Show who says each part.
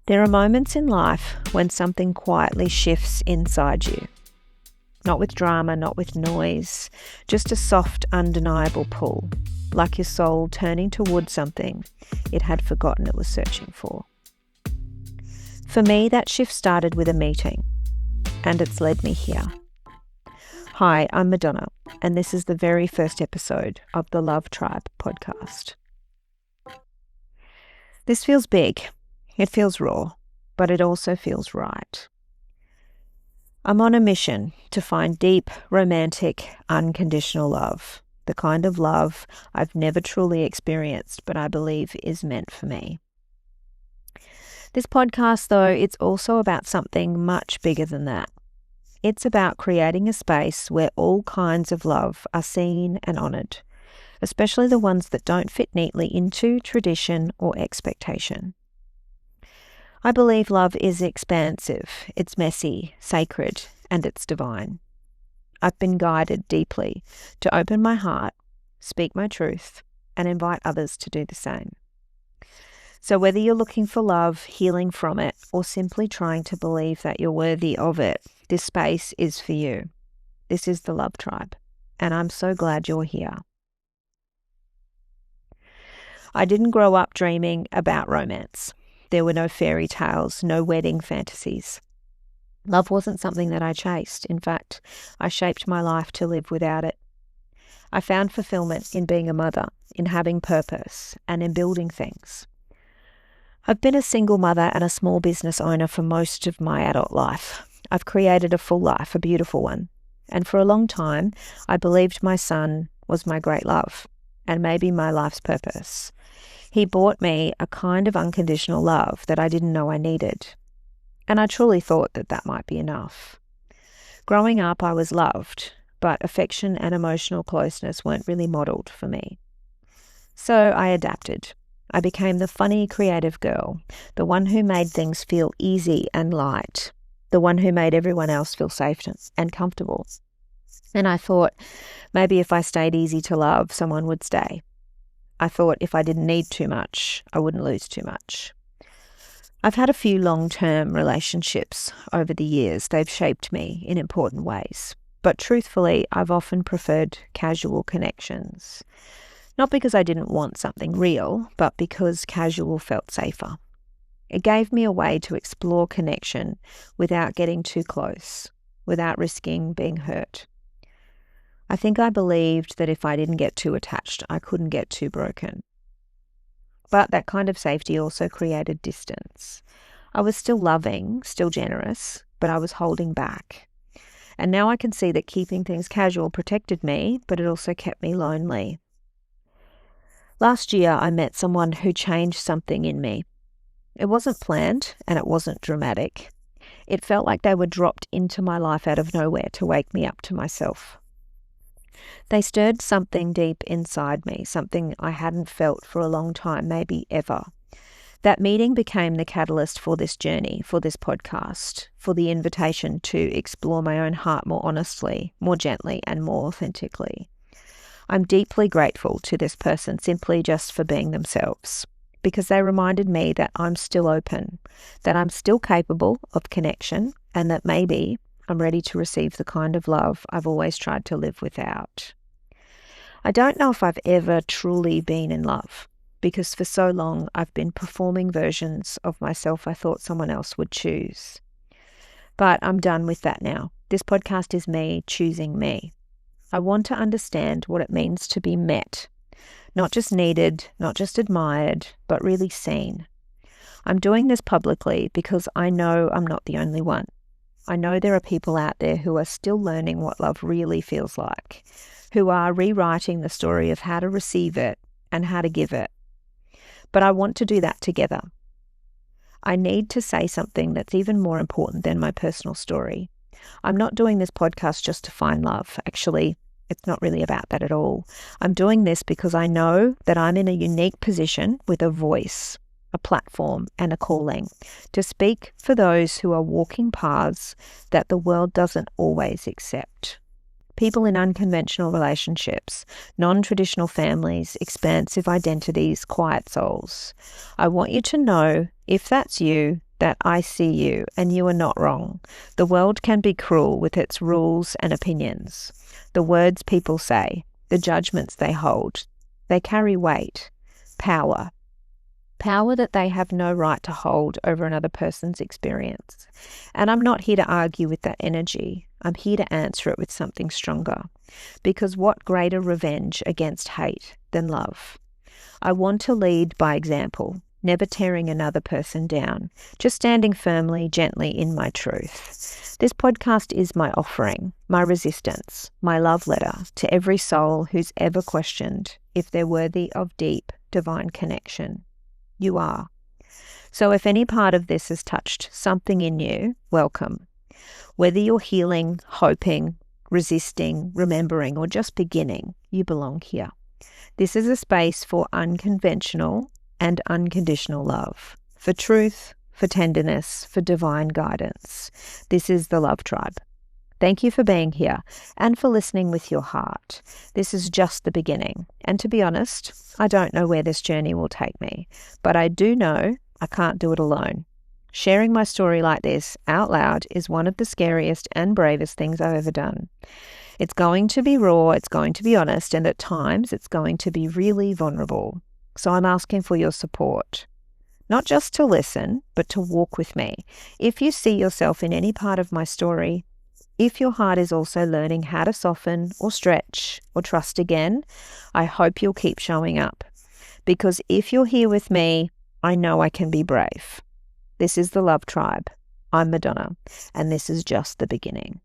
Speaker 1: There are moments in life when something quietly shifts inside you. Not with drama, not with noise, just a soft, undeniable pull, like your soul turning towards something it had forgotten it was searching for. For me, that shift started with a meeting, and it's led me here. Hi, I'm Madonna, and this is the very first episode of the Love Tribe podcast. This feels big. It feels raw, but it also feels right. I'm on a mission to find deep, romantic, unconditional love, the kind of love I've never truly experienced, but I believe is meant for me. This podcast, though, it's also about something much bigger than that. It's about creating a space where all kinds of love are seen and honoured, especially the ones that don't fit neatly into tradition or expectation. I believe love is expansive, it's messy, sacred, and it's divine. I've been guided deeply to open my heart, speak my truth, and invite others to do the same. So whether you're looking for love, healing from it, or simply trying to believe that you're worthy of it, this space is for you. This is the Love Tribe, and I'm so glad you're here. I didn't grow up dreaming about romance. There were no fairy tales, no wedding fantasies. Love wasn't something that I chased. In fact, I shaped my life to live without it. I found fulfillment in being a mother, in having purpose, and in building things. I've been a single mother and a small business owner for most of my adult life. I've created a full life, a beautiful one. And for a long time, I believed my son was my great love, and maybe my life's purpose. He brought me a kind of unconditional love that I didn't know I needed. And I truly thought that that might be enough. Growing up, I was loved, but affection and emotional closeness weren't really modelled for me. So I adapted. I became the funny, creative girl, the one who made things feel easy and light, the one who made everyone else feel safe and comfortable. And I thought, maybe if I stayed easy to love, someone would stay. I thought if I didn't need too much, I wouldn't lose too much. I've had a few long-term relationships over the years. They've shaped me in important ways. But truthfully, I've often preferred casual connections. Not because I didn't want something real, but because casual felt safer. It gave me a way to explore connection without getting too close, without risking being hurt. I think I believed that if I didn't get too attached, I couldn't get too broken. But that kind of safety also created distance. I was still loving, still generous, but I was holding back. And now I can see that keeping things casual protected me, but it also kept me lonely. Last year, I met someone who changed something in me. It wasn't planned and it wasn't dramatic. It felt like they were dropped into my life out of nowhere to wake me up to myself. They stirred something deep inside me, something I hadn't felt for a long time, maybe ever. That meeting became the catalyst for this journey, for this podcast, for the invitation to explore my own heart more honestly, more gently, and more authentically. I'm deeply grateful to this person simply just for being themselves, because they reminded me that I'm still open, that I'm still capable of connection, and that maybe I'm ready to receive the kind of love I've always tried to live without. I don't know if I've ever truly been in love, because for so long I've been performing versions of myself I thought someone else would choose. But I'm done with that now. This podcast is me choosing me. I want to understand what it means to be met, not just needed, not just admired, but really seen. I'm doing this publicly because I know I'm not the only one. I know there are people out there who are still learning what love really feels like, who are rewriting the story of how to receive it and how to give it. But I want to do that together. I need to say something that's even more important than my personal story. I'm not doing this podcast just to find love. Actually, it's not really about that at all. I'm doing this because I know that I'm in a unique position with a voice, a platform, and a calling to speak for those who are walking paths that the world doesn't always accept. People in unconventional relationships, non-traditional families, expansive identities, quiet souls. I want you to know, if that's you, that I see you and you are not wrong. The world can be cruel with its rules and opinions. The words people say, the judgments they hold, they carry weight, power that they have no right to hold over another person's experience. And I'm not here to argue with that energy. I'm here to answer it with something stronger. Because what greater revenge against hate than love? I want to lead by example, never tearing another person down, just standing firmly, gently in my truth. This podcast is my offering, my resistance, my love letter to every soul who's ever questioned if they're worthy of deep, divine connection. You are. So if any part of this has touched something in you, welcome. Whether you're healing, hoping, resisting, remembering, or just beginning, you belong here. This is a space for unconventional and unconditional love, for truth, for tenderness, for divine guidance. This is the Love Tribe. Thank you for being here and for listening with your heart. This is just the beginning. And to be honest, I don't know where this journey will take me, but I do know I can't do it alone. Sharing my story like this out loud is one of the scariest and bravest things I've ever done. It's going to be raw, it's going to be honest, and at times it's going to be really vulnerable. So I'm asking for your support. Not just to listen, but to walk with me. If you see yourself in any part of my story, if your heart is also learning how to soften or stretch or trust again, I hope you'll keep showing up. Because if you're here with me, I know I can be brave. This is the Love Tribe. I'm Madonna, and this is just the beginning.